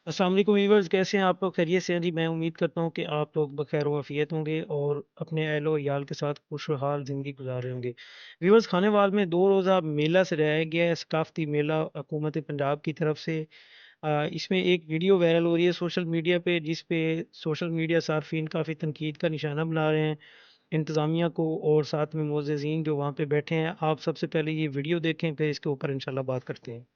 अस्सलाम वालेकुम व्यूअर्स, कैसे हैं आप लोग? खैरियत से हैं जी। मैं उम्मीद करता हूँ कि आप लोग बखैर वाफियत होंगे और अपने अहलो याल के साथ खुशहाल ज़िंदगी गुजार रहे होंगे। व्यूअर्स, खानेवाल में 2 रोज़ा मेला सजाया गया है, सकाफ़ती मेला हुकूमत पंजाब की तरफ से। इसमें एक वीडियो वायरल हो रही है सोशल मीडिया पे, जिस पे सोशल मीडिया सार्फिन काफ़ी तनकीद का निशाना बना रहे हैं इंतज़ामिया को और साथ में मोअज़्ज़िज़ीन जो वहाँ पे बैठे हैं। आप सबसे पहले ये वीडियो देखें, फिर इसके ऊपर इंशाल्लाह बात करते हैं।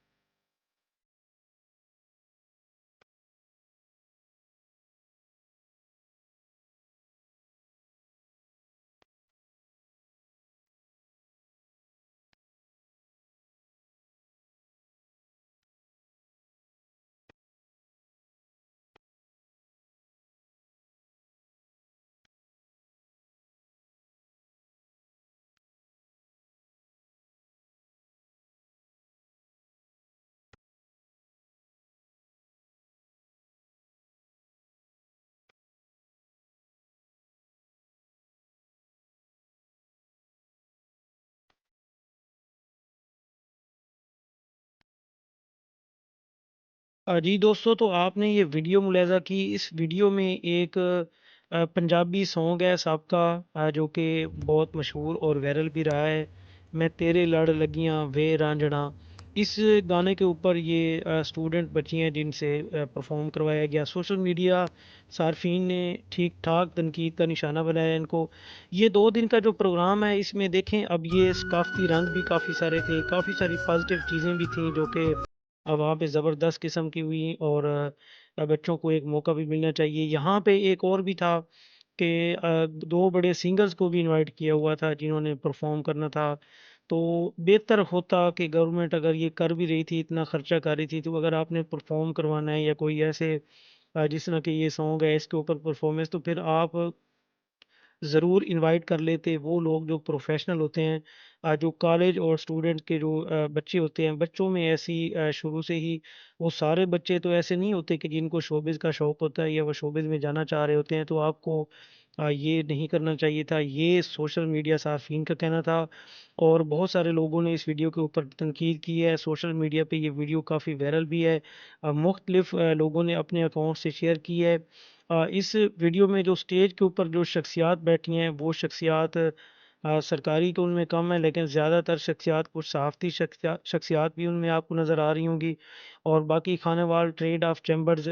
जी दोस्तों, तो आपने ये वीडियो मुलाहिज़ा की। इस वीडियो में एक पंजाबी सॉन्ग है सबका, जो कि बहुत मशहूर और वायरल भी रहा है। मैं तेरे लड़ लगियां वे रांझणा। इस गाने के ऊपर ये स्टूडेंट बच्ची हैं जिनसे परफॉर्म करवाया गया। सोशल मीडिया सार्फिन ने ठीक ठाक तनकीद का निशाना बनाया इनको। ये 2 दिन का जो प्रोग्राम है, इसमें देखें अब ये सकाफती रंग भी काफ़ी सारे थे, काफ़ी सारी पॉजिटिव चीज़ें भी थी जो कि वहाँ पे ज़बरदस्त किस्म की हुई। और बच्चों को एक मौका भी मिलना चाहिए। यहाँ पे एक और भी था कि 2 बड़े सिंगर्स को भी इनवाइट किया हुआ था जिन्होंने परफॉर्म करना था। तो बेहतर होता कि गवर्नमेंट अगर ये कर भी रही थी, इतना खर्चा कर रही थी, तो अगर आपने परफॉर्म करवाना है या कोई ऐसे जिस तरह के ये सॉन्ग है इसके ऊपर परफॉर्मेंस, तो फिर आप ज़रूर इनवाइट कर लेते वो लोग जो प्रोफेशनल होते हैं। जो कॉलेज और स्टूडेंट के जो बच्चे होते हैं, बच्चों में ऐसी शुरू से ही वो सारे बच्चे तो ऐसे नहीं होते कि जिनको शोबिज़ का शौक़ होता है या वो शोबिज़ में जाना चाह रहे होते हैं। तो आपको ये नहीं करना चाहिए था। ये सोशल मीडिया सार्फिन का कहना था और बहुत सारे लोगों ने इस वीडियो के ऊपर तनकीद की है। सोशल मीडिया पे ये वीडियो काफ़ी वायरल भी है। मुख्तलिफ लोगों ने अपने अकाउंट से शेयर की है। इस वीडियो में जो स्टेज के ऊपर जो शख्सियात बैठी हैं वो शख्सियात सरकारी तो उनमें कम है, लेकिन ज़्यादातर शख्सियात कुछ सहाफ़ती शख्सियात भी उनमें आपको नज़र आ रही होंगी। और बाकी खानेवाल ट्रेड ऑफ चैम्बर्स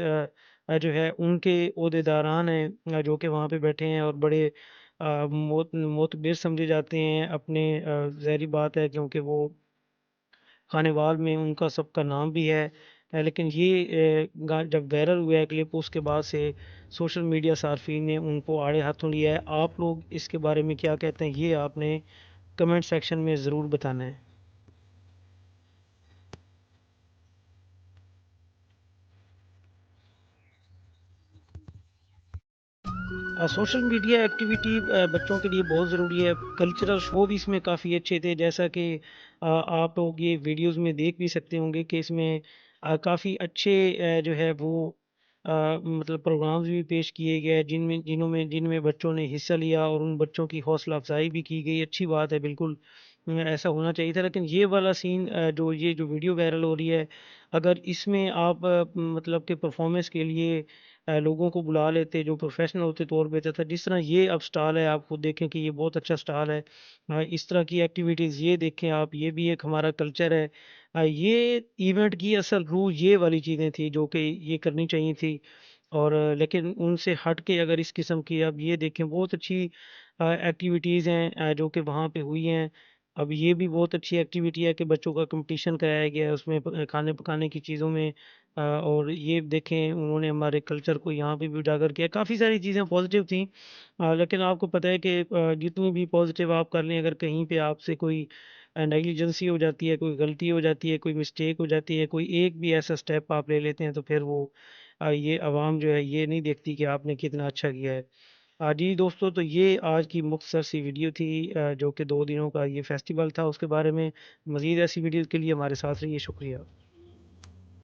जो है उनके ओहदेदारान हैं, जो कि वहाँ पे बैठे हैं और बड़े मोतबर समझे जाते हैं अपने। ज़ाहिर बात है क्योंकि वो खानेवाल में उनका सबका नाम भी है। लेकिन ये जब वायरल हुआ है क्लिप, उसके बाद से सोशल मीडिया सार्फिन ने उनको आड़े हाथों लिया है। आप लोग इसके बारे में क्या कहते हैं, ये आपने कमेंट सेक्शन में ज़रूर बताना है। सोशल मीडिया एक्टिविटी बच्चों के लिए बहुत ज़रूरी है। कल्चरल शो भी इसमें काफ़ी अच्छे थे, जैसा कि आप लोग ये वीडियोस में देख भी सकते होंगे कि इसमें काफ़ी अच्छे जो है वो मतलब प्रोग्राम्स भी पेश किए गए जिनमें बच्चों ने हिस्सा लिया और उन बच्चों की हौसला अफजाई भी की गई। अच्छी बात है, बिल्कुल ऐसा होना चाहिए था। लेकिन ये वाला सीन जो वीडियो वायरल हो रही है, अगर इसमें आप मतलब कि परफॉर्मेंस के लिए लोगों को बुला लेते जो प्रोफेशनल होते तो और बेहतर था। जिस तरह ये अब स्टाइल है, आप खुद देखें कि ये बहुत अच्छा स्टाइल है। इस तरह की एक्टिविटीज़ ये देखें आप, ये भी एक हमारा कल्चर है। ये इवेंट की असल रूह ये वाली चीज़ें थी जो कि ये करनी चाहिए थी। और लेकिन उनसे हट के अगर इस किस्म की अब ये देखें, बहुत अच्छी एक्टिविटीज़ हैं जो कि वहाँ पे हुई हैं। अब ये भी बहुत अच्छी एक्टिविटी है कि बच्चों का कंपटीशन कराया गया है उसमें खाने पकाने की चीज़ों में। और ये देखें उन्होंने हमारे कल्चर को यहाँ पे भी उजागर किया। काफ़ी सारी चीज़ें पॉजिटिव थी। लेकिन आपको पता है कि जितनी भी पॉजिटिव आप कर लें, अगर कहीं पे आपसे कोई नेग्लिजेंसी हो जाती है, कोई गलती हो जाती है, कोई मिस्टेक हो जाती है, कोई एक भी ऐसा स्टेप आप ले लेते हैं, तो फिर वो ये आवाम जो है ये नहीं देखती कि आपने कितना अच्छा किया है। जी दोस्तों, तो ये आज की मुख्तसर सी वीडियो थी जो कि 2 दिनों का ये फेस्टिवल था उसके बारे में। मज़ीद ऐसी वीडियोज़ के लिए हमारे साथ रहिए। शुक्रिया।